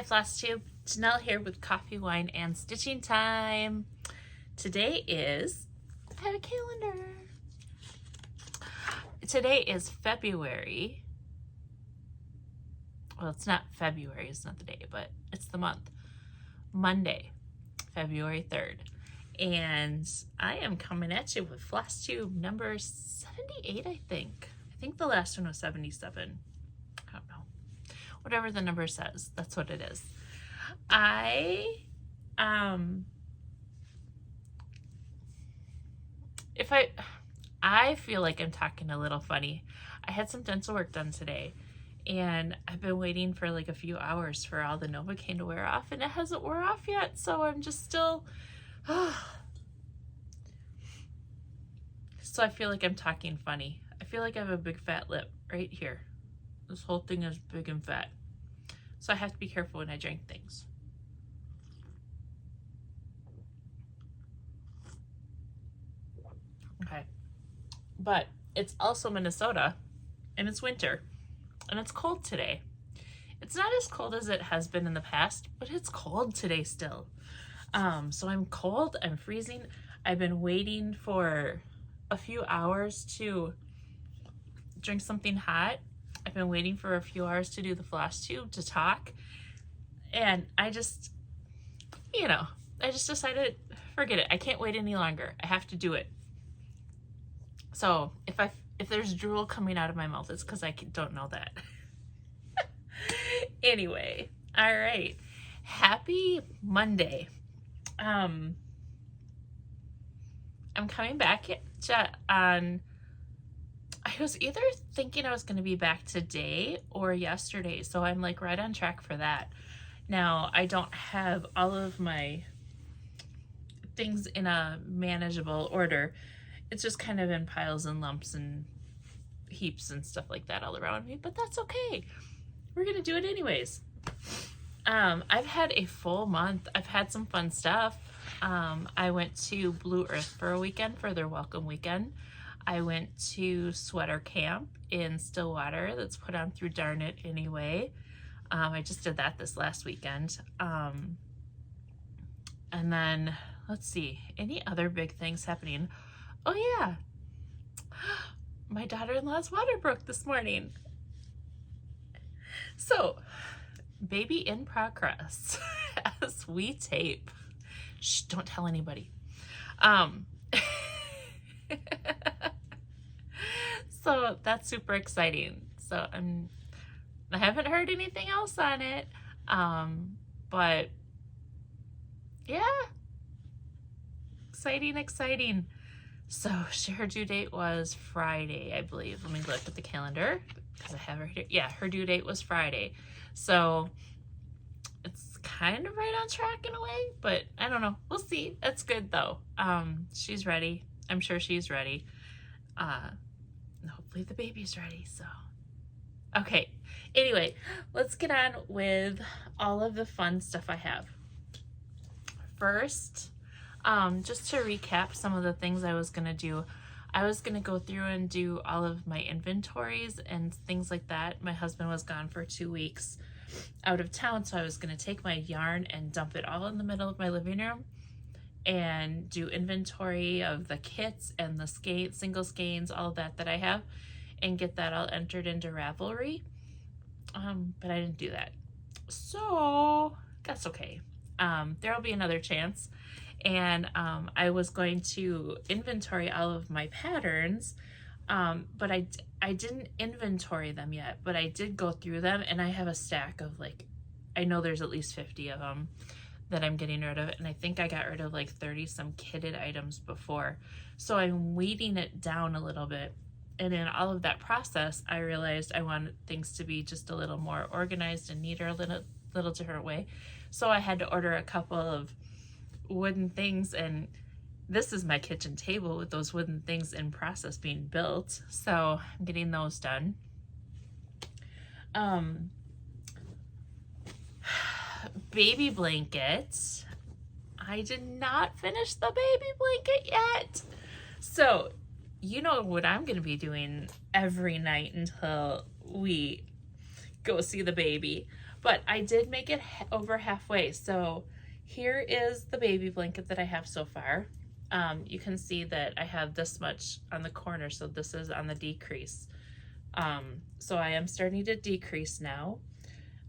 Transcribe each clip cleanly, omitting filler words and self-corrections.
FlossTube, Janelle here with coffee, wine, and stitching time. Today is, I have a calendar. Today is February. Well, it's not February, it's not the day, but it's the month. Monday, February 3rd. And I am coming at you with FlossTube number 78, I think. I think the last one was 77. I don't know. Whatever the number says, that's what it is. I feel like I'm talking a little funny. I had some dental work done today, and I've been waiting for like a few hours for all the Novocaine to wear off, and it hasn't wore off yet, so I'm just still... So I feel like I'm talking funny. I feel like I have a big fat lip right here. This whole thing is big and fat. So I have to be careful when I drink things. Okay. But it's also Minnesota, and it's winter, and it's cold today. It's not as cold as it has been in the past, but it's cold today still. So I'm cold, I'm freezing. I've been waiting for a few hours to drink something hot. I've been waiting for a few hours to do the FlossTube, to talk. And I just, I just decided, forget it. I can't wait any longer. I have to do it. So if there's drool coming out of my mouth, it's because I don't know that. Anyway, all right. Happy Monday. I'm coming back on... I was either thinking I was going to be back today or yesterday, so I'm like right on track for that. Now, I don't have all of my things in a manageable order. It's just kind of in piles and lumps and heaps and stuff like that all around me, but that's okay. We're going to do it anyways. I've had a full month. I've had some fun stuff. I went to Blue Earth for a weekend, for their welcome weekend. I went to sweater camp in Stillwater that's put on through Darn It Anyway. I just did that this last weekend. And then, let's see, any other big things happening? Oh yeah, my daughter-in-law's water broke this morning. So, baby in progress as we tape. Shh, don't tell anybody. So that's super exciting. So I haven't heard anything else on it. But yeah, exciting. So her due date was Friday, I believe. Let me look at the calendar because I have her here. Yeah, her due date was Friday. So it's kind of right on track in a way, but I don't know. We'll see. That's good though. She's ready. I'm sure she's ready. Hopefully the baby's ready, so. Okay, anyway, let's get on with all of the fun stuff I have. First, just to recap some of the things I was gonna do. I was gonna go through and do all of my inventories and things like that. My husband was gone for 2 weeks out of town, so I was gonna take my yarn and dump it all in the middle of my living room and do inventory of the kits and the single skeins, all of that I have, and get that all entered into Ravelry. But I didn't do that. So that's okay. There'll be another chance. And I was going to inventory all of my patterns, but I didn't inventory them yet, but I did go through them, and I have a stack of like, I know there's at least 50 of them that I'm getting rid of, and I think I got rid of like 30 some kitted items before. So I'm weeding it down a little bit, and in all of that process I realized I wanted things to be just a little more organized and neater, a little different way. So I had to order a couple of wooden things, and this is my kitchen table with those wooden things in process being built, so I'm getting those done. Baby blankets. I did not finish the baby blanket yet. So, you know what I'm going to be doing every night until we go see the baby. but I did make it over halfway. So here is the baby blanket that I have so far. You can see that I have this much on the corner, so this is on the decrease. So I am starting to decrease now.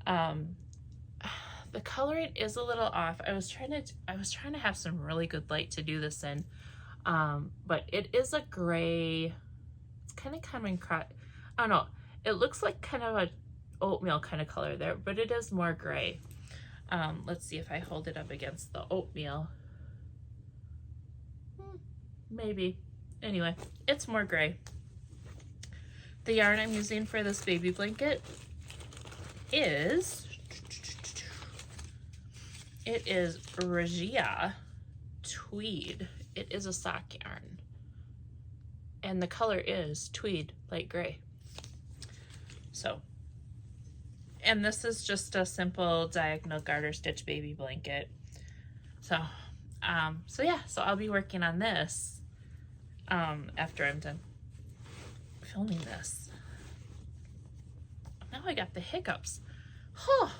The coloring is a little off. I was trying to have some really good light to do this in, but it is a gray. It's kind of coming across. I don't know. It looks like kind of a oatmeal kind of color there, but it is more gray. Let's see if I hold it up against the oatmeal. Maybe. Anyway, it's more gray. The yarn I'm using for this baby blanket is Regia Tweed. It is a sock yarn. And the color is tweed, light gray. So, and this is just a simple diagonal garter stitch baby blanket. So, yeah, so I'll be working on this after I'm done filming this. Now I got the hiccups. Oh,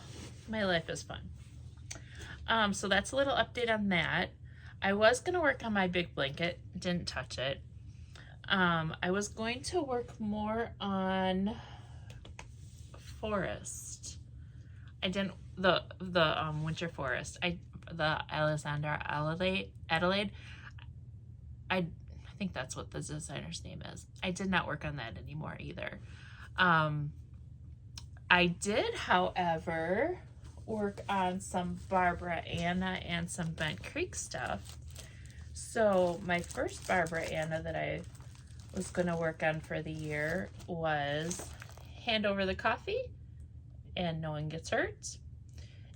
my life is fun. So that's a little update on that. I was gonna work on my big blanket, didn't touch it. I was going to work more on forest. I didn't, the winter forest. The Alexander Adelaide. I think that's what the designer's name is. I did not work on that anymore either. I did, however, work on some Barbara Anna and some Bent Creek stuff. So my first Barbara Anna that I was going to work on for the year was Hand Over the Coffee and No One Gets Hurt.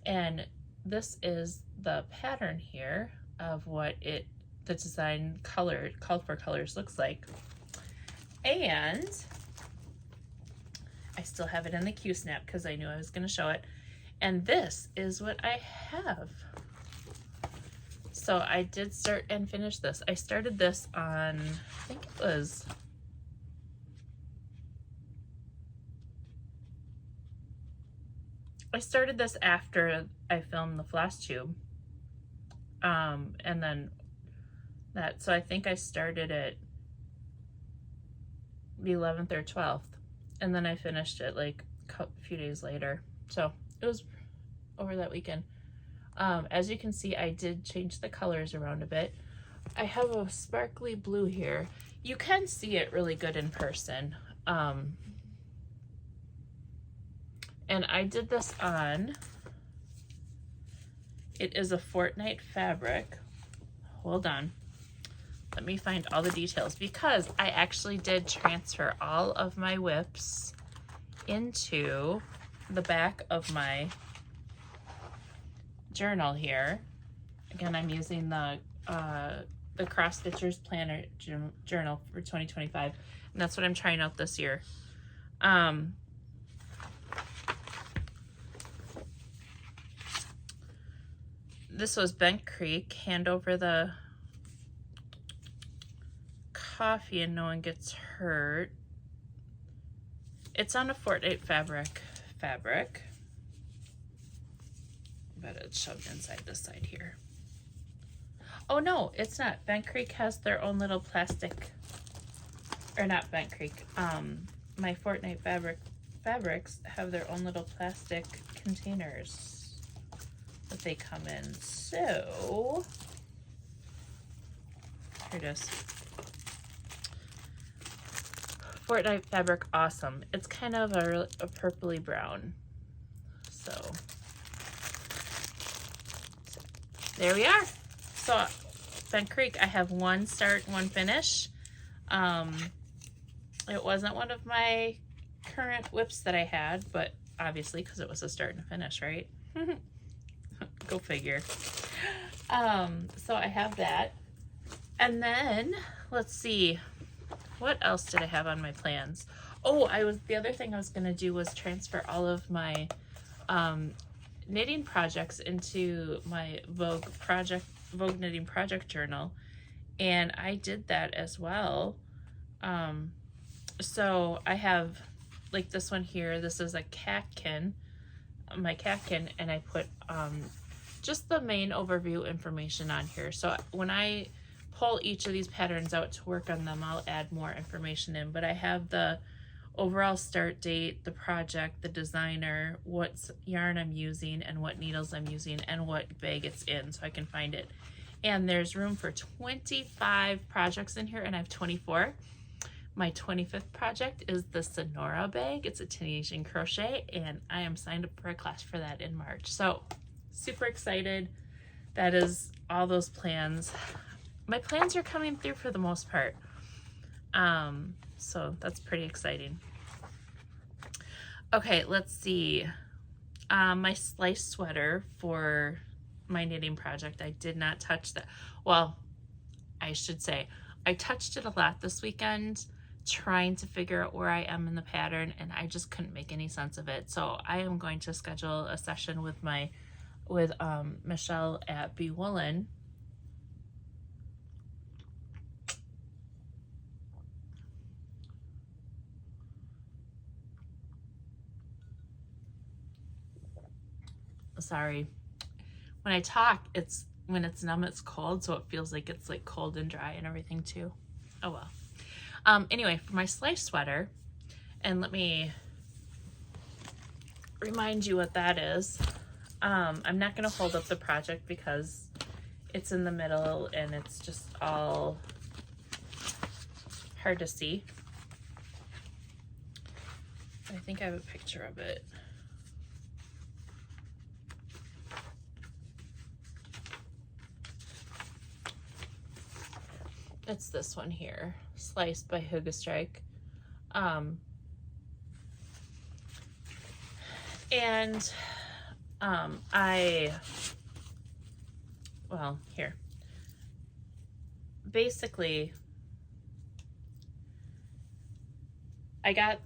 And this is the pattern here of what the design called for colors looks like. And I still have it in the Q-snap because I knew I was going to show it. And this is what I have. So I did start and finish this. I started this on, I think it was, I started this after I filmed the FlossTube. And then that, so I think I started it the 11th or 12th. And then I finished it like a few days later. So it was over that weekend. As you can see, I did change the colors around a bit. I have a sparkly blue here. You can see it really good in person. And I did this on, it is a Fortnite fabric. Hold on. Let me find all the details because I actually did transfer all of my whips into the back of my journal here. Again, I'm using the Cross Stitchers Planner Journal for 2025, and that's what I'm trying out this year. This was Bent Creek, Hand Over the Coffee and No One Gets Hurt. It's on a Fortnite fabric, but it's shoved inside this side here. Oh no, it's not. Bent Creek has their own little plastic, or not Bent Creek. My Fortnite fabrics have their own little plastic containers that they come in. So here it is. Fortnite fabric, awesome. It's kind of a purpley brown. So there we are. So Bent Creek, I have one start, one finish. It wasn't one of my current whips that I had, but obviously because it was a start and a finish, right? Go figure. So I have that. And then let's see, what else did I have on my plans? Oh, the other thing I was gonna do was transfer all of my knitting projects into my Vogue knitting project journal, and I did that as well. So I have like this one here. This is a catkin. my catkin, and I put just the main overview information on here. So when I pull each of these patterns out to work on them, I'll add more information in, but I have the overall start date, the project, the designer, what yarn I'm using and what needles I'm using and what bag it's in so I can find it. And there's room for 25 projects in here, and I have 24. My 25th project is the Sonora bag. It's a Tunisian crochet, and I am signed up for a class for that in March. So super excited. That is all those plans. My plans are coming through for the most part. So that's pretty exciting. Okay, let's see. My slice sweater for my knitting project, I did not touch that. Well, I should say, I touched it a lot this weekend trying to figure out where I am in the pattern, and I just couldn't make any sense of it. So I am going to schedule a session with Michelle at Be Woolen. Sorry, when I talk, when it's numb, it's cold, so it feels like it's like cold and dry and everything too. Oh well. Anyway, for my slice sweater, and let me remind you what that is. I'm not going to hold up the project because it's in the middle and it's just all hard to see. I think I have a picture of it. It's this one here, Sliced by Huga Strike. Well, here. Basically, I got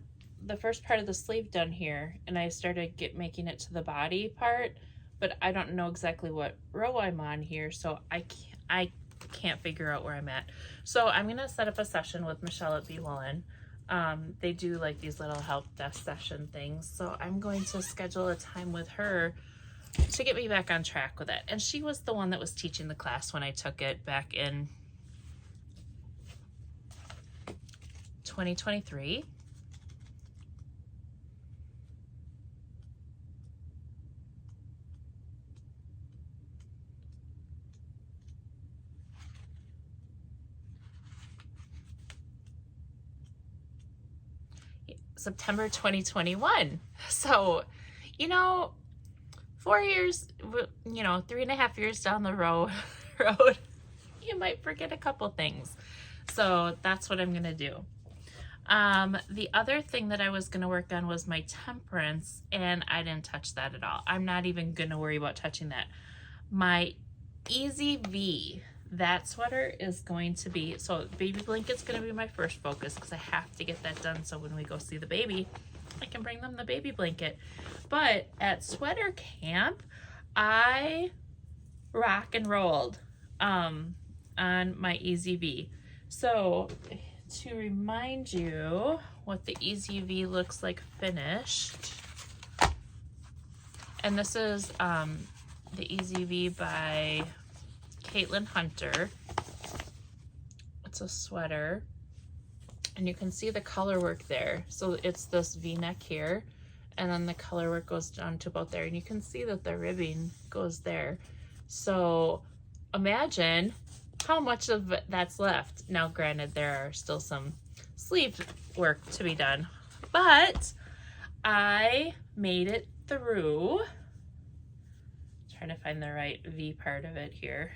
the first part of the sleeve done here, and I started making it to the body part, but I don't know exactly what row I'm on here, so I can't figure out where I'm at. So I'm gonna set up a session with Michelle at Be Woolen. They do like these little help desk session things, so I'm going to schedule a time with her to get me back on track with it. And she was the one that was teaching the class when I took it back in 2023. September 2021. So, 4 years, 3.5 years down the road, you might forget a couple things. So that's what I'm going to do. The other thing that I was going to work on was my temperance, and I didn't touch that at all. I'm not even going to worry about touching that. My Easy V, that sweater is going to be, so baby blanket's going to be my first focus because I have to get that done so when we go see the baby, I can bring them the baby blanket. But at sweater camp, I rock and rolled on my Easy V. So to remind you what the Easy V looks like finished, and this is the Easy V by Caitlin Hunter. It's a sweater, and you can see the color work there. So it's this V-neck here, and then the color work goes down to about there, and you can see that the ribbing goes there. So imagine how much of that's left. Now granted, there are still some sleeve work to be done, but I made it through. Trying to find the right V part of it here.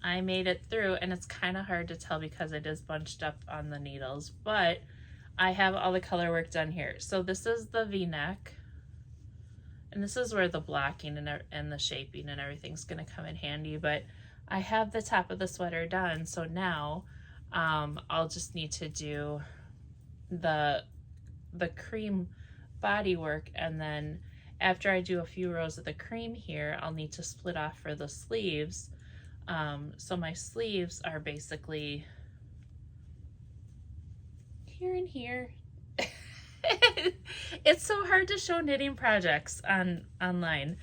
I made it through, and it's kind of hard to tell because it is bunched up on the needles, but I have all the color work done here. So this is the V-neck, and this is where the blocking and the shaping and everything's going to come in handy, but I have the top of the sweater done. So now I'll just need to do the cream body work, and then after I do a few rows of the cream here, I'll need to split off for the sleeves. So my sleeves are basically here and here. It's so hard to show knitting projects online.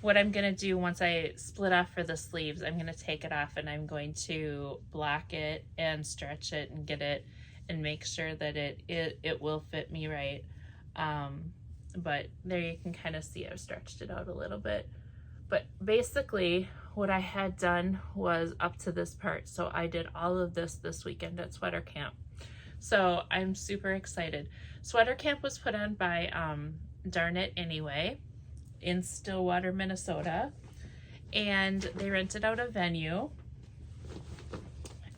What I'm gonna do once I split off for the sleeves, I'm gonna take it off and I'm going to block it and stretch it and get it and make sure that it will fit me right. But there you can kind of see I've stretched it out a little bit. But basically what I had done was up to this part. So I did all of this weekend at Sweater Camp. So I'm super excited. Sweater Camp was put on by Darn It Anyway in Stillwater, Minnesota. And they rented out a venue.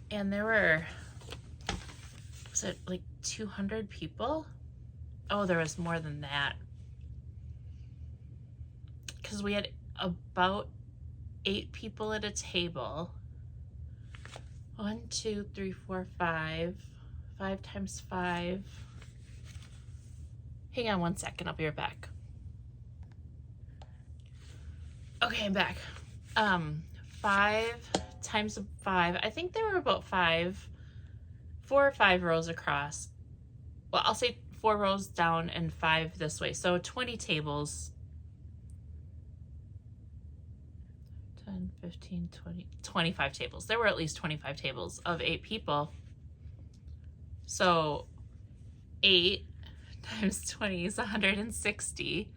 And there were, was it like 200 people? Oh, there was more than that. Because we had about 8 people at a table. 1, 2, 3, 4, 5. 5 times 5. Hang on one second, I'll be right back. Okay, I'm back. 5 times 5. I think there were about 4 or 5 rows across. Well, I'll say 4 rows down and 5 this way. So 20 tables. 10, 15, 20, 25 tables. There were at least 25 tables of 8 people. So 8 times 20 is 160.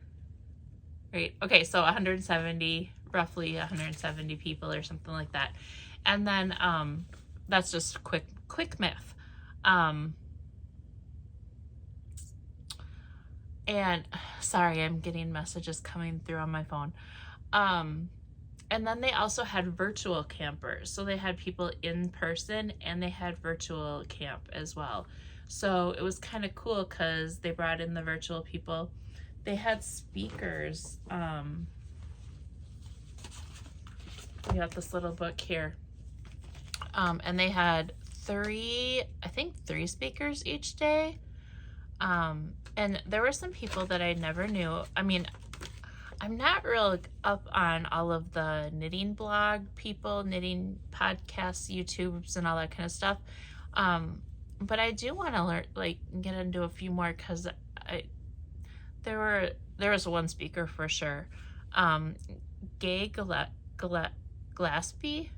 Right? Okay, so 170, roughly 170 people or something like that. And then that's just quick math. And sorry, I'm getting messages coming through on my phone. And then they also had virtual campers. So they had people in person and they had virtual camp as well. So it was kind of cool because they brought in the virtual people. They had speakers. We got this little book here. And they had 3 speakers each day. And there were some people that I never knew. I mean, I'm not real up on all of the knitting blog people, knitting podcasts, YouTubes, and all that kind of stuff. But I do want to learn, like, get into a few more because there was one speaker for sure. Gay Gillespie,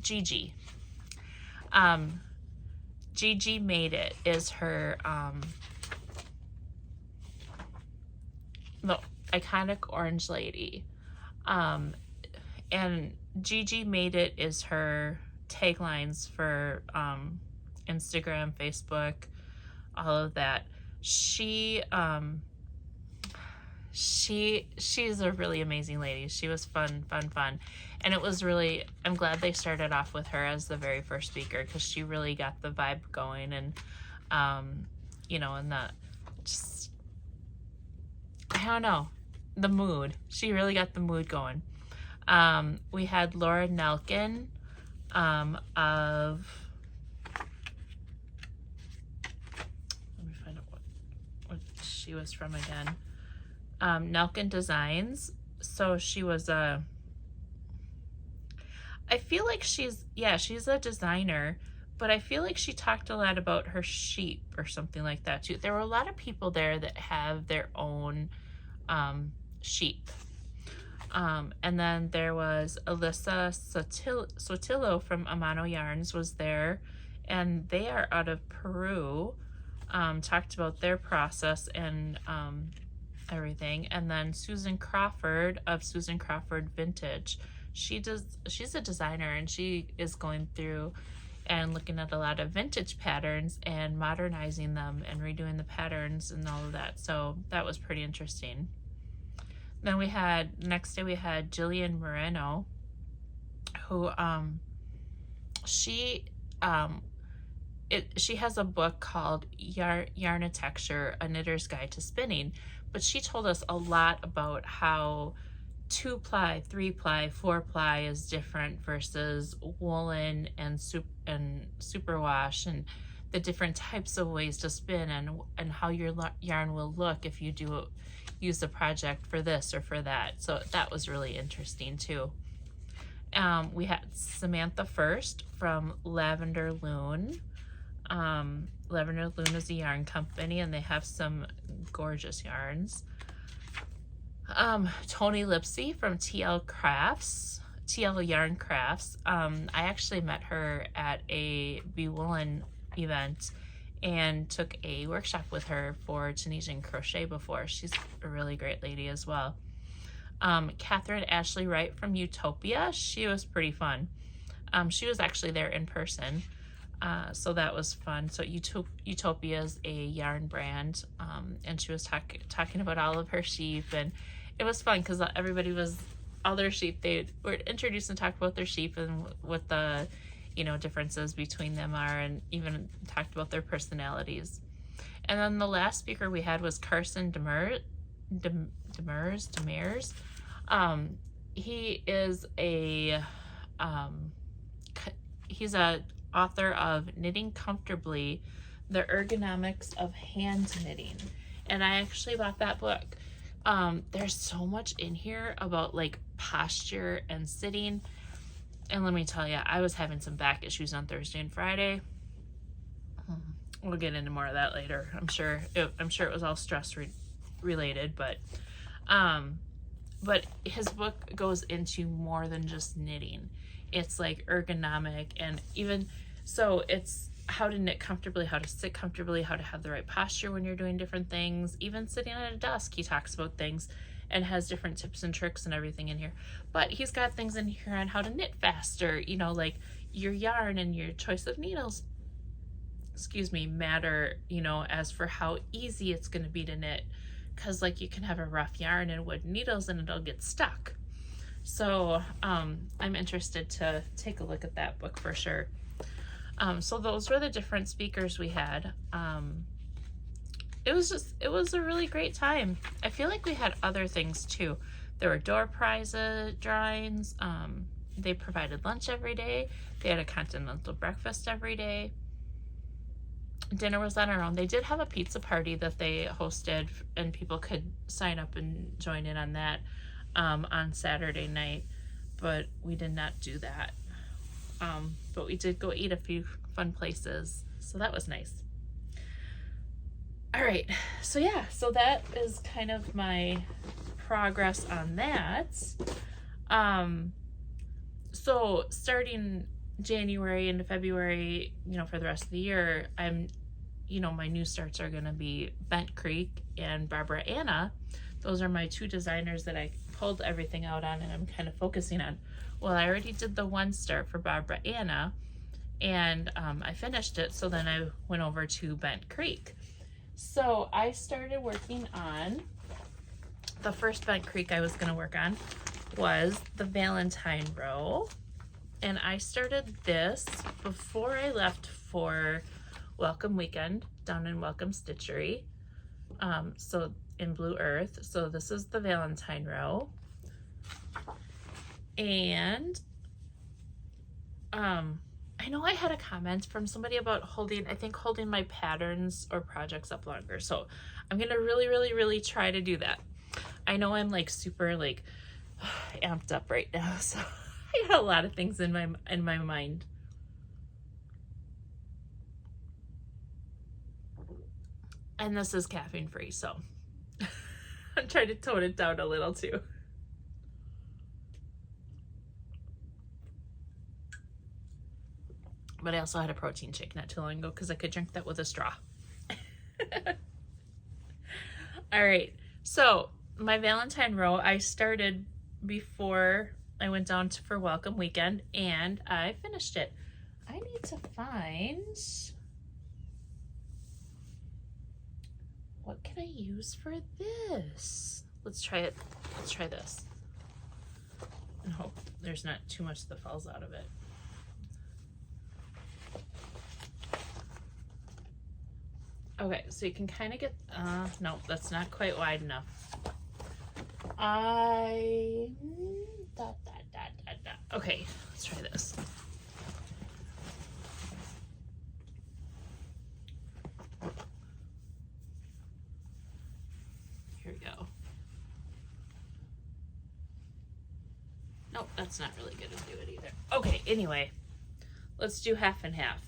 Gigi. Gigi Made It is her the iconic orange lady. And Gigi Made It is her taglines for Instagram, Facebook, all of that. She's a really amazing lady. She was fun. And it was really, I'm glad they started off with her as the very first speaker because she really got the vibe going and, you know, and the, just, I don't know, the mood. She really got the mood going. We had Laura Nelkin of, let me find out what she was from again. Nelkin Designs. So she was I feel like she's a designer, but I feel like she talked a lot about her sheep or something like that too. There were a lot of people there that have their own sheep. And then there was Alyssa Sotillo from Amano Yarns was there, and they are out of Peru. Talked about their process and everything. And then Susan Crawford of Susan Crawford Vintage. She's a designer and she is going through and looking at a lot of vintage patterns and modernizing them and redoing the patterns and all of that. So that was pretty interesting. Then next day we had Jillian Moreno, who she has a book called Yarnitecture, A Knitter's Guide to Spinning, but she told us a lot about how 2-ply, 3-ply, 4-ply is different versus woolen and superwash, and the different types of ways to spin and how your yarn will look if you use the project for this or for that. So that was really interesting too. We had Samantha First from Lavender Loon. Lavender Loom is a yarn company, and they have some gorgeous yarns. Tony Lipsy from TL Yarn Crafts. I actually met her at a Be Woolen event and took a workshop with her for Tunisian crochet before. She's a really great lady as well. Catherine Ashley Wright from Utopia. She was pretty fun. She was actually there in person. So that was fun. So Utopia is a yarn brand, and she was talking about all of her sheep, and it was fun because all their sheep, they were introduced and talked about their sheep and what the, differences between them are, and even talked about their personalities. And then the last speaker we had was Carson Demers. He is he's a author of Knitting Comfortably, The Ergonomics of Hand Knitting. And I actually bought that book. There's so much in here about like posture and sitting. And let me tell you, I was having some back issues on Thursday and Friday. We'll get into more of that later. I'm sure it was all stress related, but his book goes into more than just knitting. It's like ergonomic, and even so it's how to knit comfortably, how to sit comfortably, how to have the right posture when you're doing different things. Even sitting at a desk, he talks about things and has different tips and tricks and everything in here. But he's got things in here on how to knit faster, like your yarn and your choice of needles, matter, as for how easy it's going to be to knit. Because like you can have a rough yarn and wood needles and it'll get stuck. So I'm interested to take a look at that book for sure. So those were the different speakers we had. It was a really great time. I feel like we had other things too. There were door prizes, drawings. They provided lunch every day. They had a continental breakfast every day. Dinner was on our own. They did have a pizza party that they hosted, and people could sign up and join in on that on Saturday night, but we did not do that. But we did go eat a few fun places, so that was nice. All right, so yeah, so that is kind of my progress on that. So starting January into February, for the rest of the year, my new starts are going to be Bent Creek and Barbara Anna. Those are my two designers that I pulled everything out on and I'm kind of focusing on. Well, I already did the one start for Barbara Anna, and I finished it, so then I went over to Bent Creek. So I started working on, the first Bent Creek I was going to work on was the Valentine row. And I started this before I left for Welcome Weekend down in Welcome Stitchery, so in Blue Earth. So this is the Valentine row. And I know I had a comment from somebody about holding my patterns or projects up longer. So I'm gonna really, really, really try to do that. I know I'm like super like amped up right now, so I got a lot of things in my mind. And this is caffeine free, so I'm trying to tone it down a little too. But I also had a protein shake not too long ago because I could drink that with a straw. All right, so my Valentine row I started before I went down for Welcome Weekend, and I finished it. I need to find, what can I use for this? Let's try it. Let's try this and hope there's not too much that falls out of it. Okay, so you can kind of get, no, that's not quite wide enough. Okay, let's try this. Here we go. Nope, that's not really gonna do it either. Okay, anyway, let's do half and half.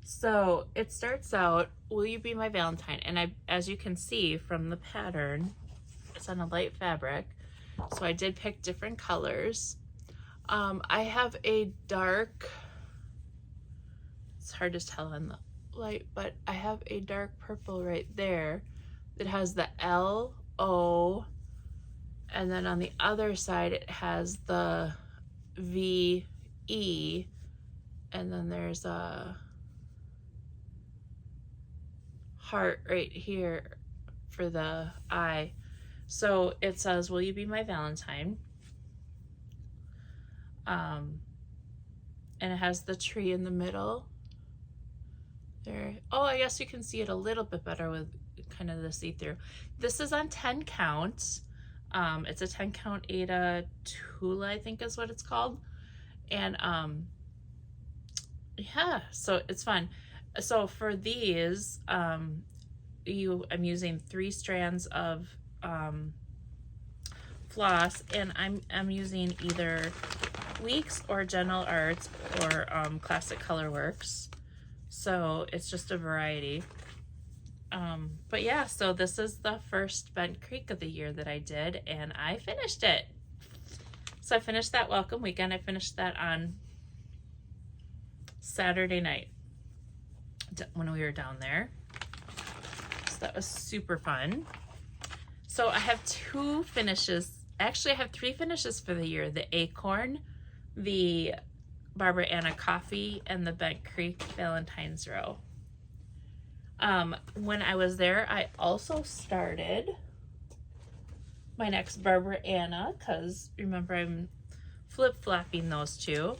So it starts out, will you be my Valentine? And as you can see from the pattern, it's on a light fabric. So I did pick different colors. I have a dark, it's hard to tell on the light, but I have a dark purple right there that has the L, O, and then on the other side it has the V, E, and then there's a heart right here for the I. So it says, will you be my Valentine? And it has the tree in the middle there. Oh, I guess you can see it a little bit better with kind of the see-through. This is on 10 count. It's a 10 count Ada Tula, I think is what it's called. And yeah, so it's fun. So for these, I'm using 3 strands of floss, and I'm using either Weeks or Gentle Arts or Classic Colorworks. So it's just a variety. But yeah, so this is the first Bent Creek of the year that I did, and I finished it. So I finished that welcome weekend. I finished that on Saturday night when we were down there. So that was super fun. So I have 2 finishes. Actually, I have 3 finishes for the year: the Acorn, the Barbara Anna Coffee, and the Bent Creek Valentine's Row. When I was there, I also started my next Barbara Anna, because remember, I'm flip-flopping those 2.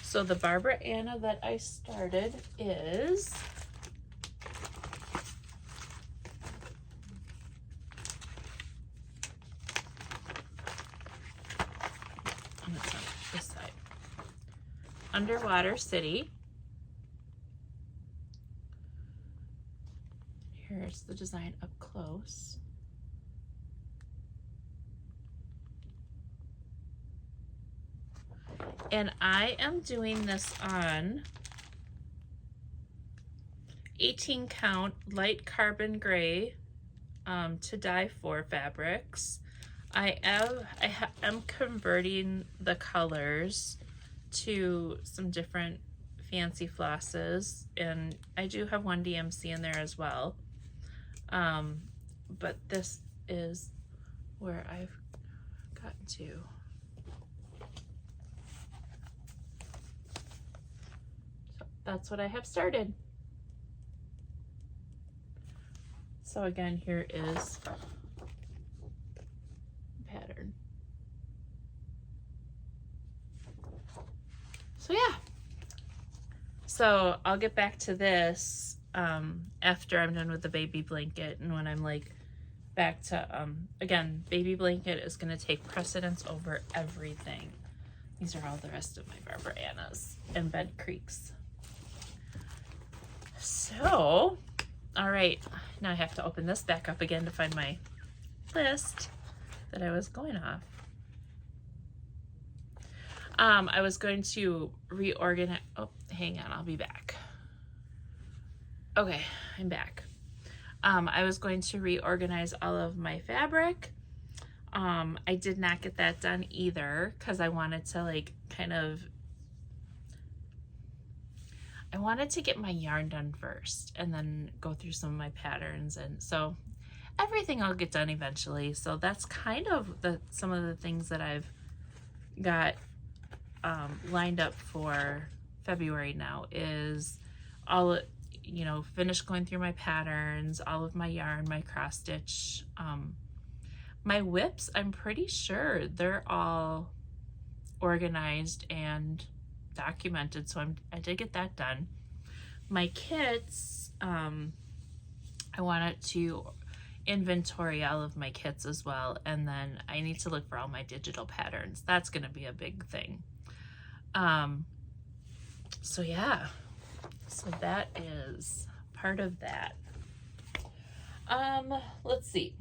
So the Barbara Anna that I started is this side, Underwater City. Here's the design up close. And I am doing this on 18 count light carbon gray to dye for fabrics. I am converting the colors to some different fancy flosses, and I do have 1 DMC in there as well. But this is where I've gotten to. So that's what I have started. So again, here is pattern. So yeah. So I'll get back to this after I'm done with the baby blanket, and when I'm like back to again, baby blanket is going to take precedence over everything. These are all the rest of my Barbara Annas and Bent Creeks. So all right, now I have to open this back up again to find my list that I was going off. I was going to reorganize. Oh, hang on, I'll be back. Okay, I'm back. I was going to reorganize all of my fabric. I did not get that done either because I wanted to like I wanted to get my yarn done first and then go through some of my patterns, and so everything I'll get done eventually. So that's kind of some of the things that I've got lined up for February now is all, you know, finish going through my patterns, all of my yarn, my cross stitch, my whips. I'm pretty sure they're all organized and documented, so I did get that done. My kits, I wanted to inventory all of my kits as well, and then I need to look for all my digital patterns. That's going to be a big thing. So yeah, so that is part of that. Let's see.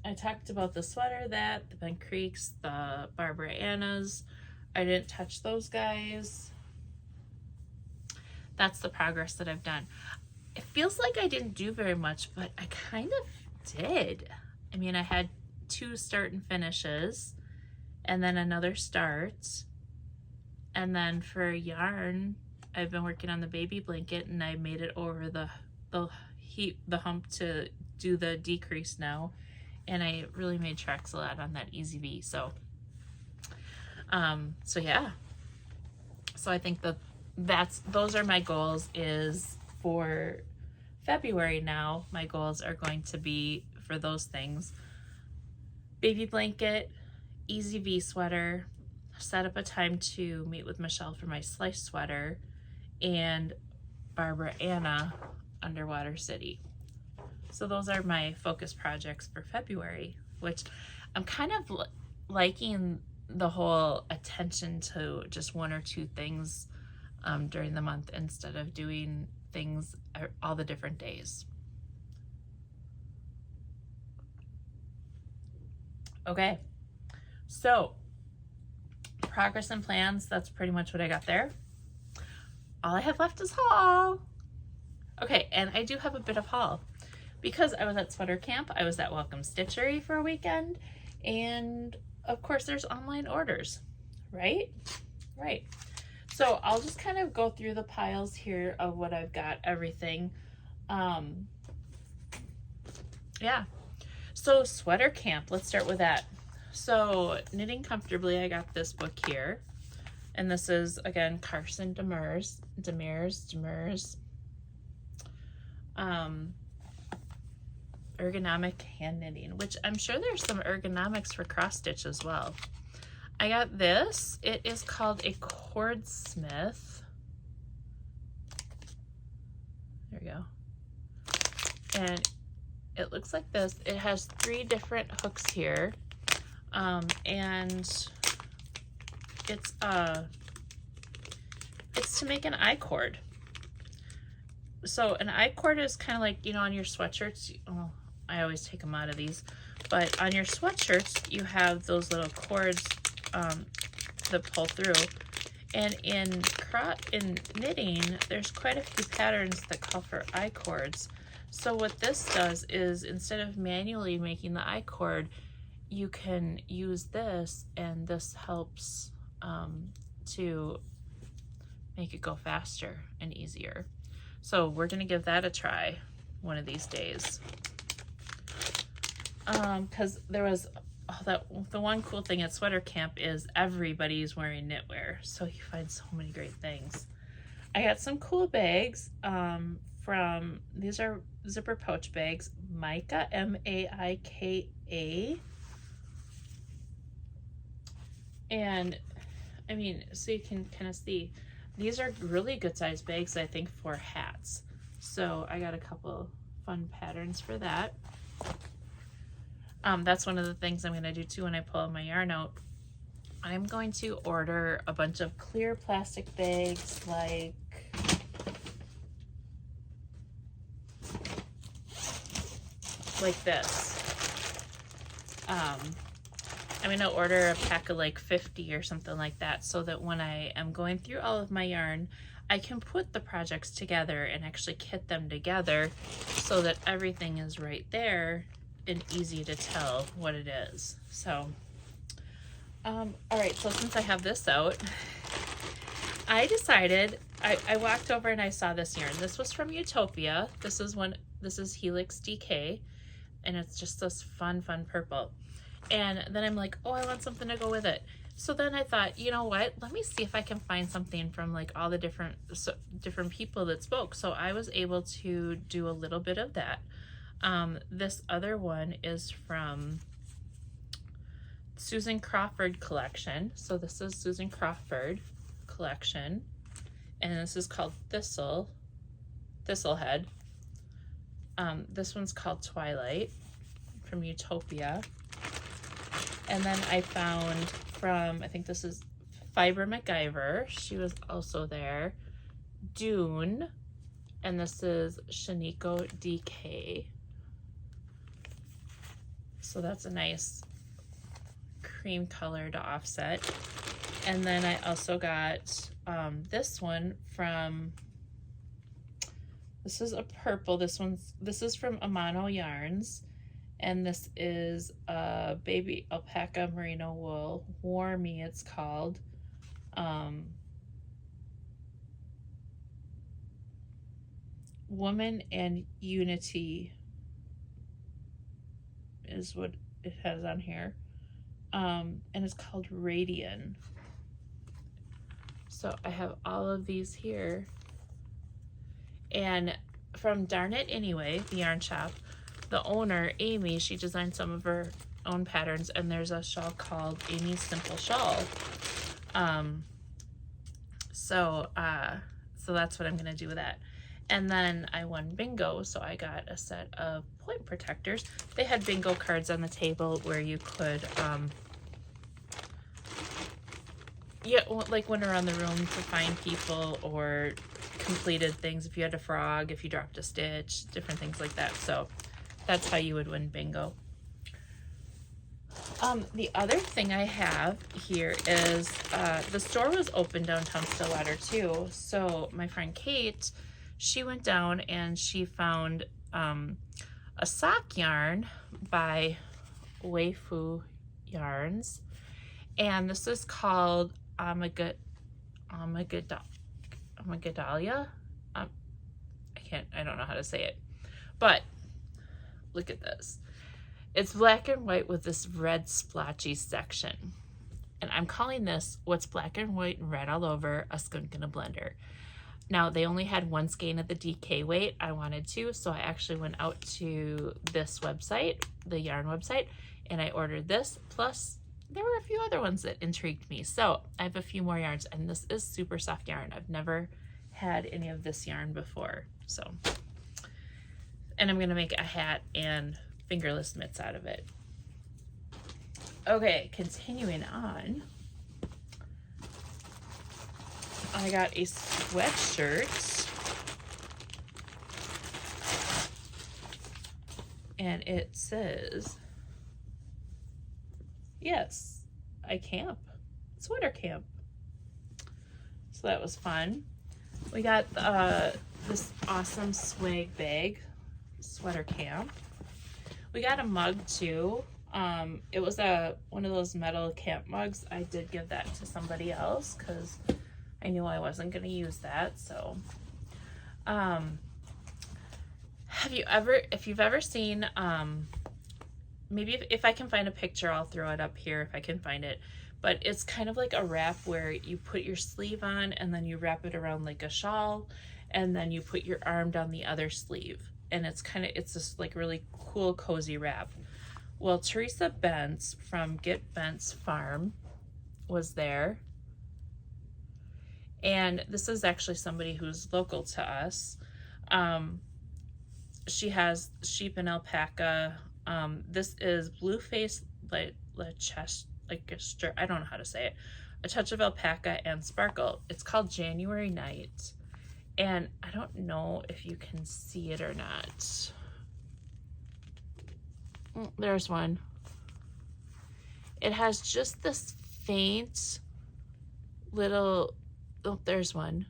I talked about the sweater, the Bent Creeks, the Barbara Annas. I didn't touch those guys. that's the progress that I've done. It feels like I didn't do very much, but I kind of did. I mean, I had 2 start and finishes, and then another start. And then for yarn, I've been working on the baby blanket, and I made it over the hump to do the decrease now. And I really made tracks a lot on that Easy V. So yeah. So I think those are my goals. Is for February now, my goals are going to be for those things: baby blanket, Easy V sweater, set up a time to meet with Michelle for my slice sweater, and Barbara Anna Underwater City. So those are my focus projects for February, which I'm kind of liking the whole attention to just 1 or 2 things during the month instead of doing things all the different days. Okay, so progress and plans, that's pretty much what I got there. All I have left is haul. Okay, and I do have a bit of haul because I was at sweater camp, I was at Welcome Stitchery for a weekend, and of course there's online orders, right? Right. So I'll just kind of go through the piles here of what I've got, everything. Yeah. So sweater camp, let's start with that. So Knitting Comfortably, I got this book here. And this is, again, Carson Demers. Ergonomic hand knitting, which I'm sure there's some ergonomics for cross stitch as well. I got this. It is called a Cordsmith. There we go. And it looks like this. It has 3 different hooks here. And it's to make an I-cord. So an I-cord is kind of like, you know, on your sweatshirts. Oh, I always take them out of these. But on your sweatshirts, you have those little cords that pull through. And in knitting, there's quite a few patterns that call for I-cords. So what this does is, instead of manually making the I-cord, you can use this, and this helps to make it go faster and easier. So we're gonna give that a try one of these days. Because there was the one cool thing at sweater camp is everybody's wearing knitwear, so you find so many great things. I got some cool bags from, these are zipper pouch bags, Maika, M-A-I-K-A. And I mean, so you can kind of see, these are really good sized bags, I think, for hats. So I got a couple fun patterns for that. That's one of the things I'm going to do too when I pull my yarn out. I'm going to order a bunch of clear plastic bags like this. I'm going to order a pack of like 50 or something like that, so that when I am going through all of my yarn, I can put the projects together and actually kit them together so that everything is right there and easy to tell what it is. So, all right, so since I have this out, I decided, I walked over and I saw this yarn. This was from Utopia. This is Helix DK, and it's just this fun purple. And then I'm like, oh, I want something to go with it. So then I thought, you know what? Let me see if I can find something from like all the different people that spoke. So I was able to do a little bit of that. This other one is from Susan Crawford collection. So this is Susan Crawford collection, and this is called Thistlehead. This one's called Twilight from Utopia. And then I found from, I think this is Fiber MacGyver. She was also there. Dune. And this is Shaniko DK. So that's a nice cream color to offset. And then I also got this one from This is a purple. This is from Amano Yarns. And this is a baby alpaca merino wool. Warmy, it's called. Woman and Unity is what it has on here. And it's called Radian. So I have all of these here. And from Darn It Anyway, the yarn shop, the owner, Amy, she designed some of her own patterns, and there's a shawl called Amy's Simple Shawl. So that's what I'm gonna do with that. And then I won bingo, so I got a set of point protectors. They had bingo cards on the table where you could, like went around the room to find people or completed things. If you had a frog, if you dropped a stitch, different things like that. So that's how you would win bingo. The other thing I have here is the store was open downtown Stillwater too. So my friend Kate, she went down and she found a sock yarn by Waifu Yarns, and this is called Amagadalia. I don't know how to say it, but look at this. It's black and white with this red splotchy section. And I'm calling this what's black and white and red all over, a skunk in a blender. Now, they only had one skein of the DK weight. I wanted to, so I actually went out to this website, the yarn website, and I ordered this. Plus, there were a few other ones that intrigued me. So I have a few more yarns, and this is super soft yarn. I've never had any of this yarn before. So, and I'm gonna make a hat and fingerless mitts out of it. Okay, continuing on. I got a sweatshirt, and it says, yes, I camp, sweater camp. So that was fun. We got this awesome swag bag, sweater camp. We got a mug too. It was one of those metal camp mugs. I did give that to somebody else because I knew I wasn't going to use that. So, if you've ever seen, maybe if I can find a picture, I'll throw it up here if I can find it. But it's kind of like a wrap where you put your sleeve on and then you wrap it around like a shawl, and then you put your arm down the other sleeve. And it's this like really cool, cozy wrap. Well, Teresa Bentz from Get Bentz Farm was there. And this is actually somebody who's local to us. She has sheep and alpaca. This is Blueface Leicester. I don't know how to say it. A touch of alpaca and sparkle. It's called January Night. And I don't know if you can see it or not. There's one. It has just this faint little, oh, there's one.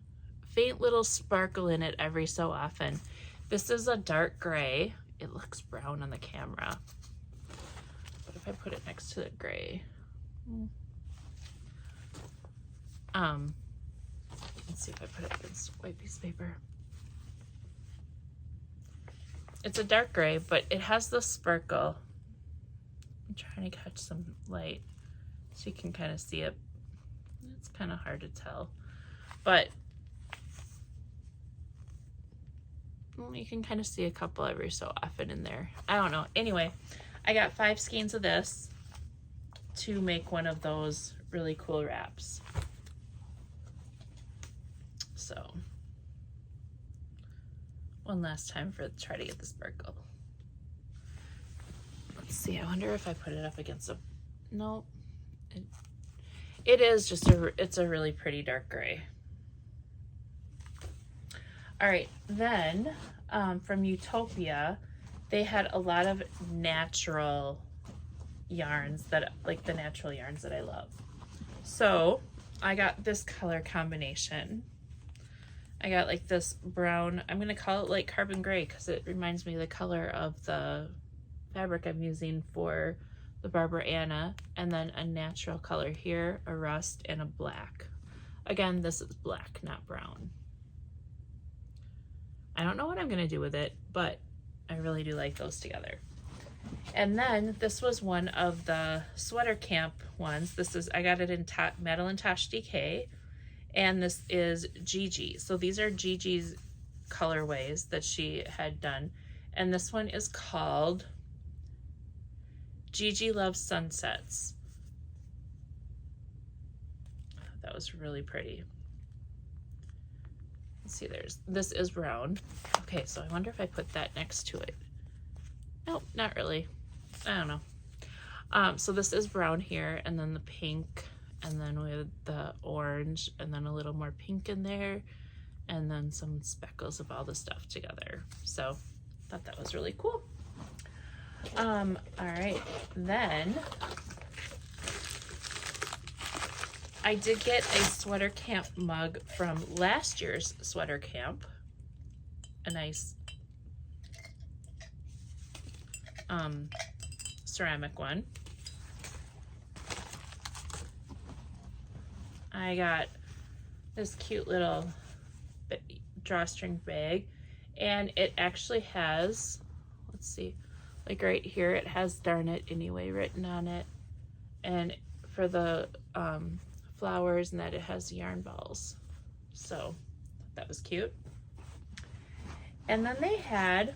Faint little sparkle in it every so often. This is a dark gray. It looks brown on the camera. What if I put it next to the gray? Let's see if I put it against a white piece of paper. It's a dark gray, but it has the sparkle. I'm trying to catch some light so you can kind of see it. It's kind of hard to tell, but you can kind of see a couple every so often in there. I don't know. Anyway, I got 5 skeins of this to make one of those really cool wraps. So, one last time try to get the sparkle. Let's see, I wonder if I put it up against a, no, it is just it's a really pretty dark gray. All right, then from Utopia, they had a lot of natural yarns like the natural yarns that I love. So I got this color combination. I got like this brown, I'm going to call it like carbon gray because it reminds me of the color of the fabric I'm using for the Barbara Anna, and then a natural color here, a rust, and a black. Again, this is black, not brown. I don't know what I'm going to do with it, but I really do like those together. And then this was one of the sweater camp ones. This is, I got it in Madeline Tosh DK, and this is Gigi. So these are Gigi's colorways that she had done. And this one is called Gigi Loves Sunsets. That was really pretty. Let's see, this is brown. Okay, so I wonder if I put that next to it. Nope, not really. I don't know. So this is brown here, and then the pink, and then with the orange, and then a little more pink in there, and then some speckles of all the stuff together. So I thought that was really cool. All right, then I did get a sweater camp mug from last year's sweater camp. A nice ceramic one. I got this cute little drawstring bag, and it actually has, let's see, like right here it has "Darn It Anyway" written on it, and for the flowers and that it has yarn balls. So that was cute. And then they had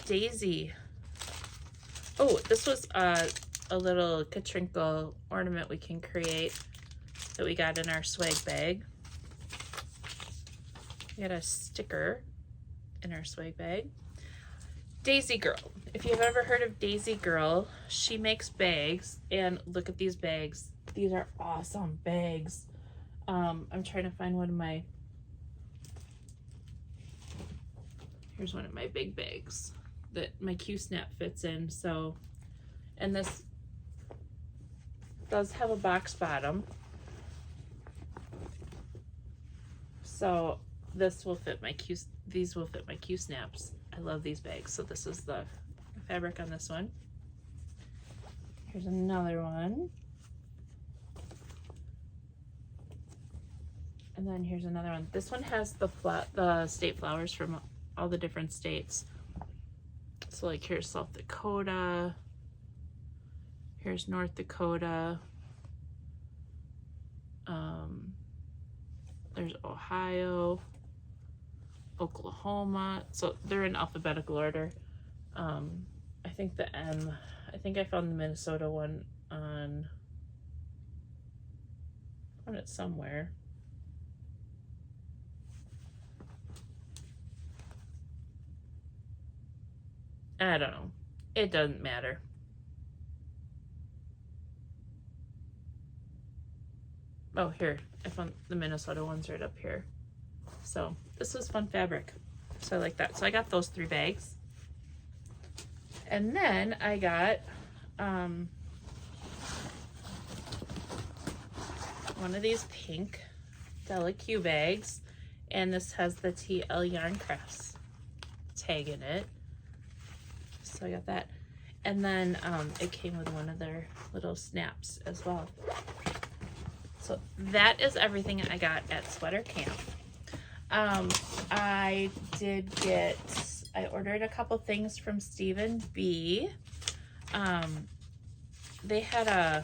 Daisy. Oh, this was a little Katrinkle ornament we can create that we got in our swag bag. We got a sticker in our swag bag. Daisy Girl. If you've ever heard of Daisy Girl, she makes bags, and look at these bags. These are awesome bags. I'm trying to find one of my, here's one of my big bags that my Q-snap fits in. So, and this does have a box bottom. So this will fit my these will fit my Q-snaps. I love these bags. So this is the fabric on this one. Here's another one. And then here's another one. This one has the state flowers from all the different states. So like here's South Dakota, here's North Dakota, there's Ohio, Oklahoma. So they're in alphabetical order. I think the M, I think I found the Minnesota one on it somewhere. I don't know. It doesn't matter. Oh, here. I found the Minnesota ones right up here. So this was fun fabric. So I like that. So I got those 3 bags. And then I got one of these pink Della Q bags. And this has the TL Yarn Crafts tag in it. So I got that. And then it came with one of their little snaps as well. So that is everything I got at sweater camp. I ordered a couple things from Stephen B. They had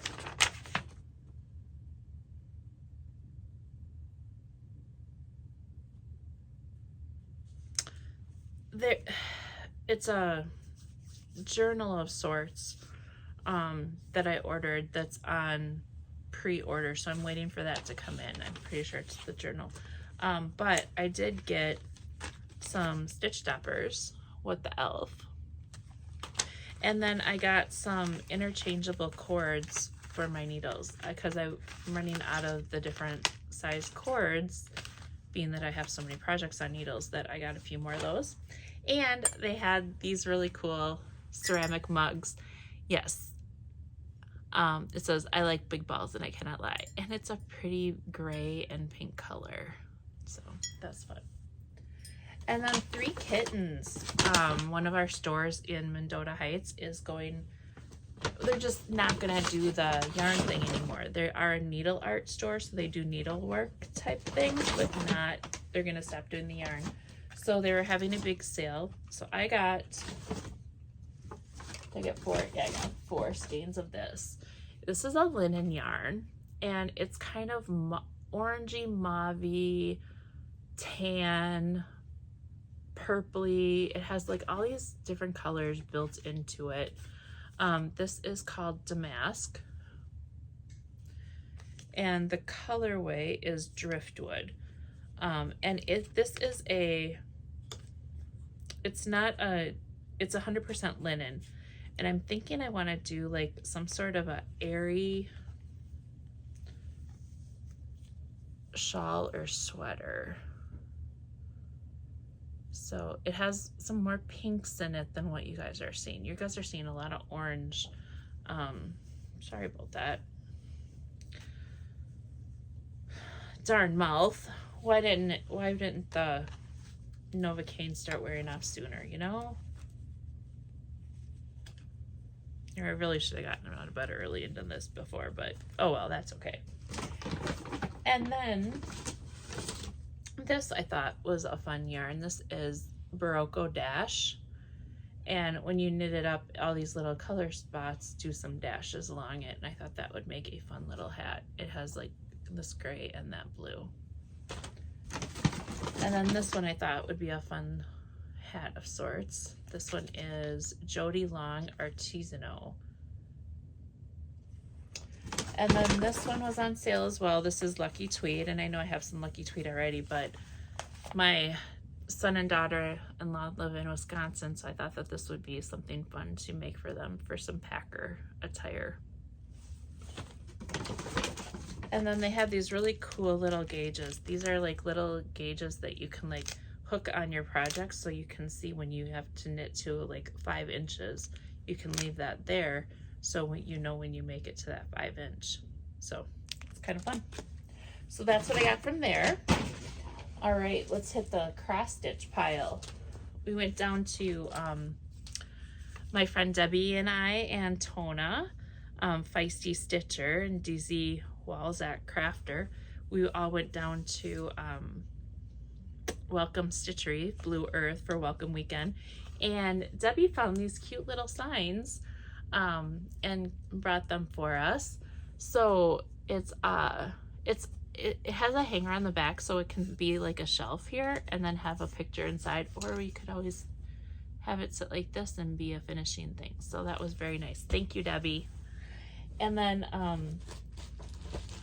it's a journal of sorts that I ordered that's on pre-order, so I'm waiting for that to come in. I'm pretty sure it's the journal. But I did get some stitch stoppers with the elf, and then I got some interchangeable cords for my needles because I'm running out of the different size cords, being that I have so many projects on needles that I got a few more of those. And they had these really cool ceramic mugs. Yes. It says, "I like big balls and I cannot lie." And it's a pretty gray and pink color. So that's fun. And then 3 kittens. One of our stores in Mendota Heights is going, they're just not gonna do the yarn thing anymore. They are a needle art store, so they do needlework type things, but not, they're gonna stop doing the yarn. So they were having a big sale. So I got 4 skeins of this. This is a linen yarn, and it's kind of orangey, mauvey, tan, purpley. It has like all these different colors built into it. This is called Damask, and the colorway is Driftwood. And this is it's 100% linen, and I'm thinking I want to do like some sort of a airy shawl or sweater. So it has some more pinks in it than what you guys are seeing. You guys are seeing a lot of orange. Sorry about that. Darn mouth. Why didn't the Novocaine start wearing off sooner, you know? Or I really should have gotten him out of bed early and done this before, but oh well, that's okay. And then this I thought was a fun yarn. This is Barocco Dash, and when you knit it up, all these little color spots do some dashes along it, and I thought that would make a fun little hat. It has like this gray and that blue. And then this one I thought would be a fun hat of sorts. This one is Jody Long Artisanal. And then this one was on sale as well. This is Lucky Tweed, and I know I have some Lucky Tweed already, but my son and daughter-in-law live in Wisconsin, so I thought that this would be something fun to make for them for some packer attire. And then they have these really cool little gauges. These are like little gauges that you can like hook on your project, so you can see when you have to knit to like 5 inches, you can leave that there, so when you make it to that 5-inch. So it's kind of fun. So that's what I got from there. All right, let's hit the cross stitch pile. We went down to my friend Debbie and I and Tona, Feisty Stitcher, and DZ Walzak Crafter. We all went down to Welcome Stitchery, Blue Earth, for Welcome Weekend, and Debbie found these cute little signs and brought them for us. So it has a hanger on the back, so it can be like a shelf here and then have a picture inside, or we could always have it sit like this and be a finishing thing. So that was very nice. Thank you, Debbie. And then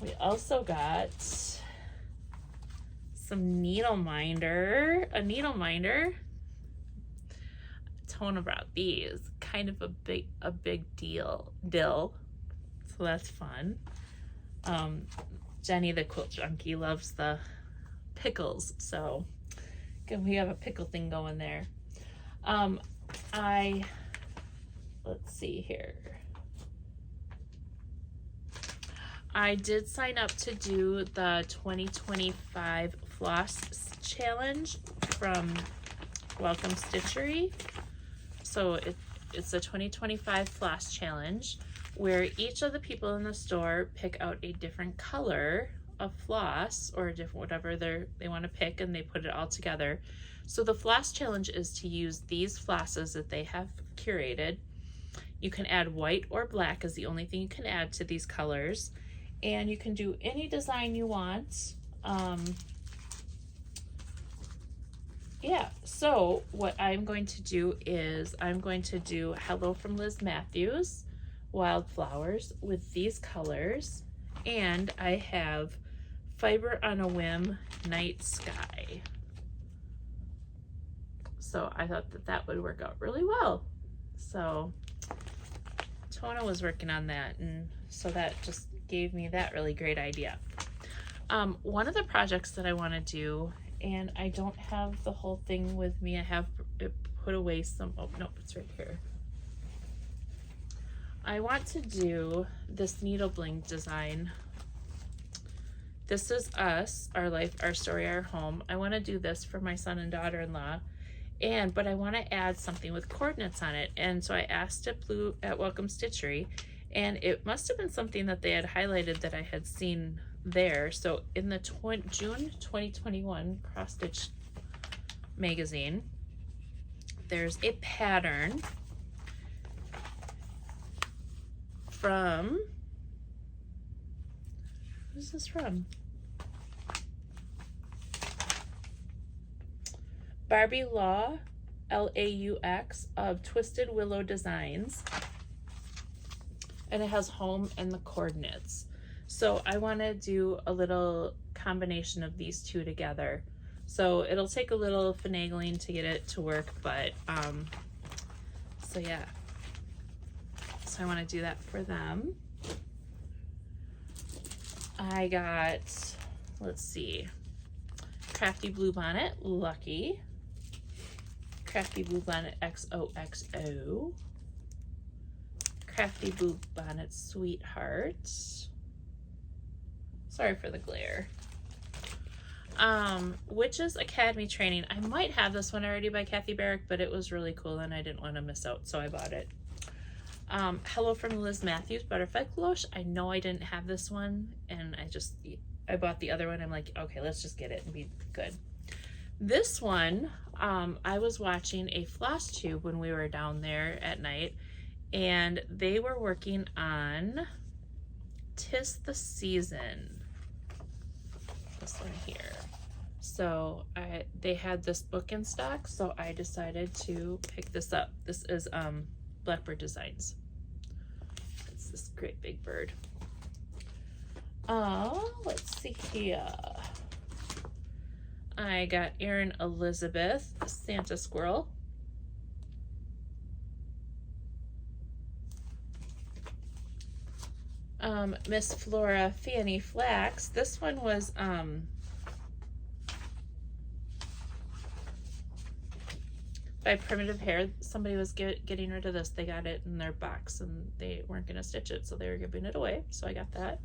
we also got some a needle minder. Tona brought these, kind of a big deal, so that's fun. Jenny, the quilt junkie, loves the pickles, so we have a pickle thing going there. Let's see here. I did sign up to do the 2025 Floss Challenge from Welcome Stitchery. So it's a 2025 Floss Challenge where each of the people in the store pick out a different color of floss, or different whatever they want to pick, and they put it all together. So the Floss Challenge is to use these flosses that they have curated. You can add white or black is the only thing you can add to these colors. And you can do any design you want. Yeah, so what I'm going to do is I'm going to do Hello from Liz Matthews, Wildflowers, with these colors. And I have Fiber on a Whim, Night Sky. So I thought that would work out really well. So Tona was working on that, and so that just gave me that really great idea. One of the projects that I want to do, and I don't have the whole thing with me, I have put away some, oh no, it's right here. I want to do this needle bling design This is us, our life, our story, our home. I want to do this for my son and daughter-in-law, but I want to add something with coordinates on it. And so I asked at Welcome Stitchery, and it must have been something that they had highlighted that I had seen there. So in the June 2021 Cross Stitch magazine, there's a pattern from, who's this from? Barbie Law, Laux, of Twisted Willow Designs. And it has home and the coordinates. So I want to do a little combination of these two together. So it'll take a little finagling to get it to work, but so yeah. So I want to do that for them. I got, let's see, Crafty Blue Bonnet, Lucky. Crafty Blue Bonnet XOXO. Crafty Blue Bonnet Sweetheart. Sorry for the glare. Witches Academy Training. I might have this one already by Kathy Barrick, but it was really cool and I didn't want to miss out, so I bought it. Hello from Liz Matthews, Butterfly Cloche. I know I didn't have this one, and I bought the other one. I'm like, okay, let's just get it and be good. This one, I was watching a FlossTube when we were down there at night, and they were working on 'Tis the Season. This one here. So they had this book in stock, so I decided to pick this up. This is Blackbird Designs. It's this great big bird. Let's see here. I got Erin Elizabeth, Santa Squirrel. Miss Flora Fanny Flax. This one was by Primitive Hair. Somebody was getting rid of this. They got it in their box and they weren't going to stitch it, so they were giving it away. So I got that.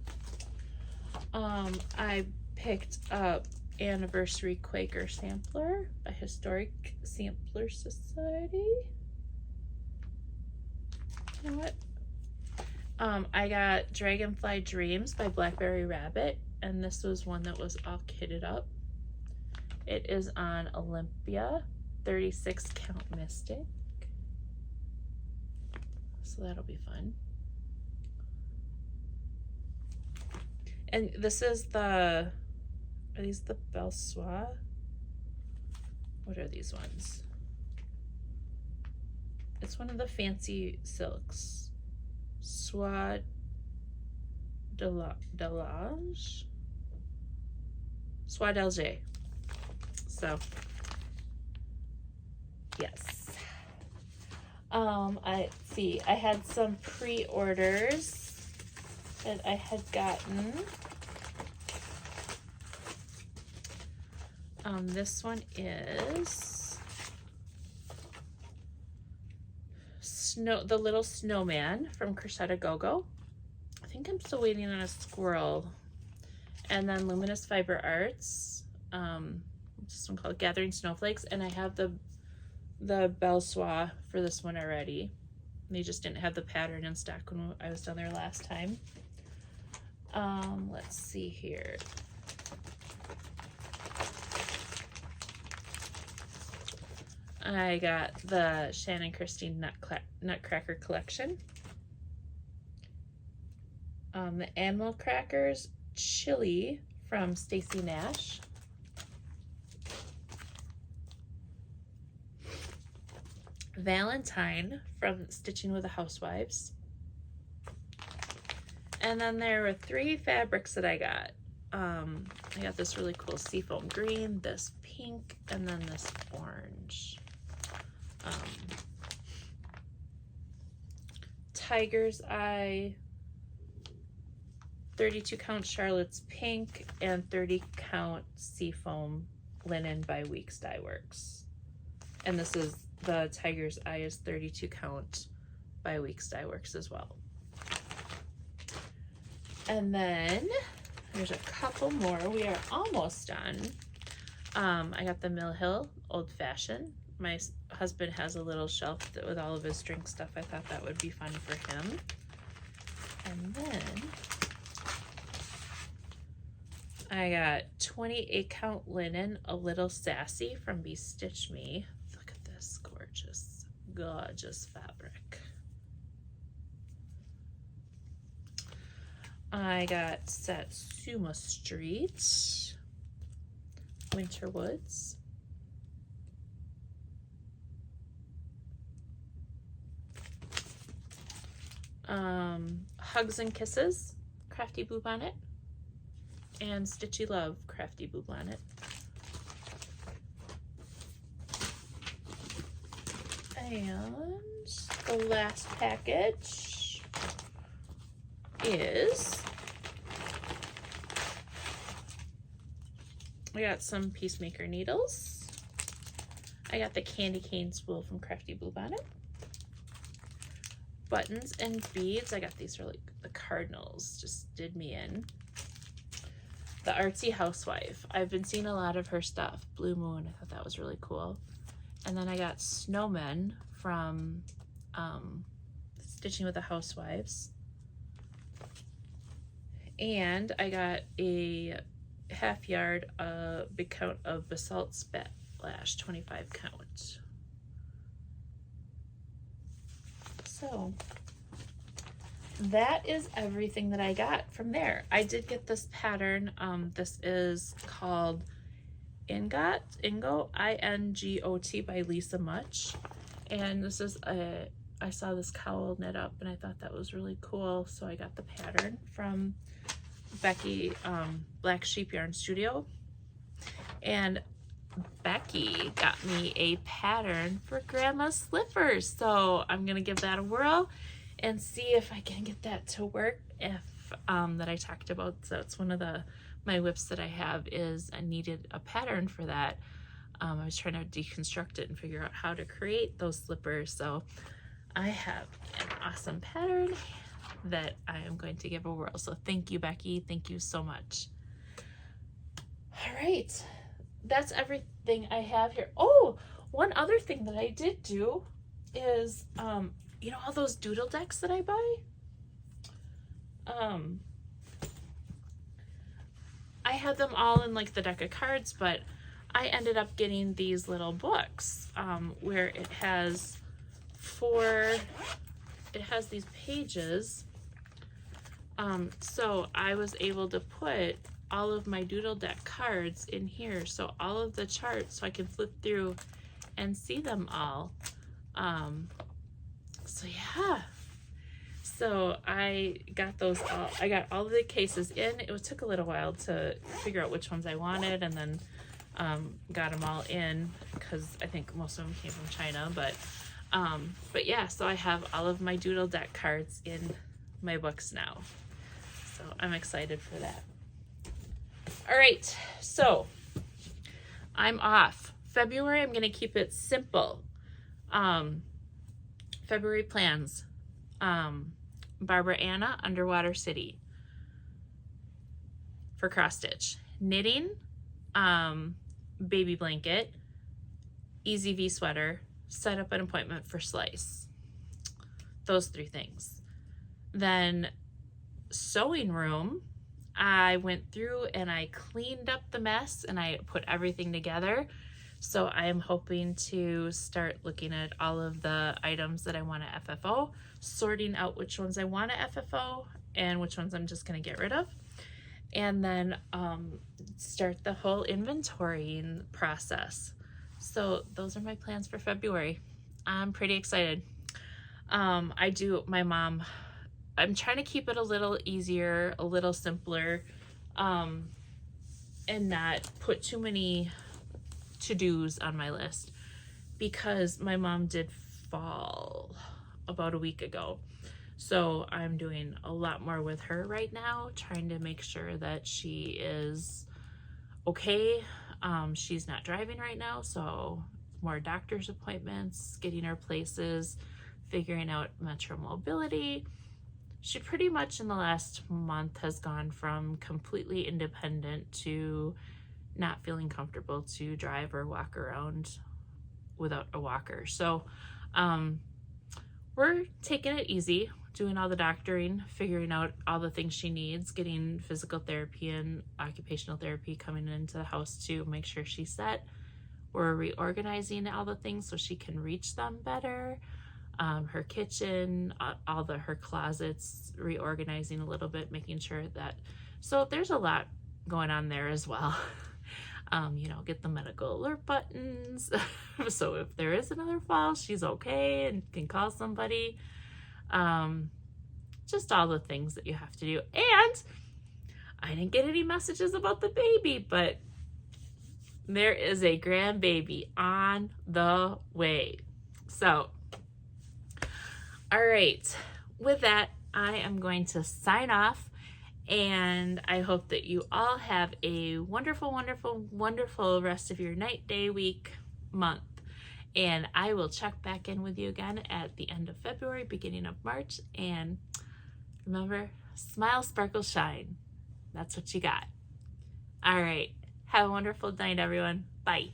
I picked up Anniversary Quaker Sampler by Historic Sampler Society. You know what? I got Dragonfly Dreams by Blackberry Rabbit, and this was one that was all kitted up. It is on Olympia, 36 count Mystic. So that'll be fun. And this is are these the Belsois? What are these ones? It's one of the fancy silks. Soie Delage? Soie Delage. So, yes. I had some pre-orders that I had gotten. This one is the Little Snowman from Crochet Go-Go. I think I'm still waiting on a squirrel. And then Luminous Fiber Arts. This one called Gathering Snowflakes, and I have the Belsois for this one already. They just didn't have the pattern in stock when I was down there last time. Let's see here. I got the Shannon Christine Nutcracker collection. The Animal Crackers Chili from Stacy Nash. Valentine from Stitching with the Housewives. And then there were 3 fabrics that I got. I got this really cool seafoam green, this pink, and then this orange. Tiger's Eye, 32 count Charlotte's Pink, and 30 count Seafoam Linen by Weeks Dye Works. And this is the Tiger's Eye is 32 count by Weeks Dye Works as well. And then There's a couple more. We are almost done. I got the Mill Hill Old Fashioned. My husband has a little shelf with all of his drink stuff. I thought that would be fun for him. And then I got 28 count linen, a little sassy from Be Stitch Me. Look at this gorgeous, gorgeous fabric. I got Satsuma Street, Winter Woods. Hugs and Kisses, Crafty Blue Bonnet, and Stitchy Love, Crafty Blue Bonnet. And the last package is, I got some Peacemaker needles. I got the Candy Cane spool from Crafty Blue Bonnet. Buttons and beads. I got these for like the cardinals, just did me in. The Artsy Housewife. I've been seeing a lot of her stuff. Blue Moon, I thought that was really cool. And then I got snowmen from Stitching with the Housewives. And I got a half yard, big count of Basalt Splash, 25 count. So that is everything that I got from there. I did get this pattern. This is called Ingot, I-N-G-O-T by Lisa Much. And this is I saw this cowl knit up and I thought that was really cool. So I got the pattern from Becky, Black Sheep Yarn Studio. And Becky got me a pattern for Grandma's slippers. So I'm gonna give that a whirl and see if I can get that to work. If that I talked about, so it's one of my whips that I have is I needed a pattern for that. I was trying to deconstruct it and figure out how to create those slippers. So I have an awesome pattern that I am going to give a whirl. So thank you, Becky. Thank you so much. All right, that's everything I have here. Oh, one other thing that I did do is, you know, all those doodle decks that I buy? I had them all in like the deck of cards, but I ended up getting these little books where it has these pages. So I was able to put all of my doodle deck cards in here. So all of the charts, so I can flip through and see them all. So yeah. So I got those all, I got all of the cases in. It took a little while to figure out which ones I wanted, and then got them all in because I think most of them came from China. But yeah, so I have all of my doodle deck cards in my books now. So I'm excited for that. All right, so I'm off. February, I'm going to keep it simple. February plans. Barbara Anna, Underwater City for cross stitch. Knitting, baby blanket, Easy V sweater, set up an appointment for slice. Those 3 things. Then sewing room, I went through and I cleaned up the mess and I put everything together. So I am hoping to start looking at all of the items that I want to FFO, sorting out which ones I want to FFO and which ones I'm just going to get rid of. And then start the whole inventorying process. So those are my plans for February. I'm pretty excited. I'm trying to keep it a little easier, a little simpler, and not put too many to-dos on my list, because my mom did fall about a week ago. So I'm doing a lot more with her right now, trying to make sure that she is okay. She's not driving right now, so more doctor's appointments, getting her places, figuring out Metro Mobility, she pretty much in the last month has gone from completely independent to not feeling comfortable to drive or walk around without a walker. So we're taking it easy, doing all the doctoring, figuring out all the things she needs, getting physical therapy and occupational therapy coming into the house to make sure she's set. We're reorganizing all the things so she can reach them better. Her kitchen, her closets, reorganizing a little bit, making sure that, so there's a lot going on there as well. Get the medical alert buttons. So if there is another fall, she's okay and can call somebody. Just all the things that you have to do. And I didn't get any messages about the baby, but there is a grandbaby on the way. So, all right, with that, I am going to sign off, and I hope that you all have a wonderful, wonderful, wonderful rest of your night, day, week, month. And I will check back in with you again at the end of February, beginning of March. And remember, smile, sparkle, shine. That's what you got. All right. Have a wonderful night, everyone. Bye.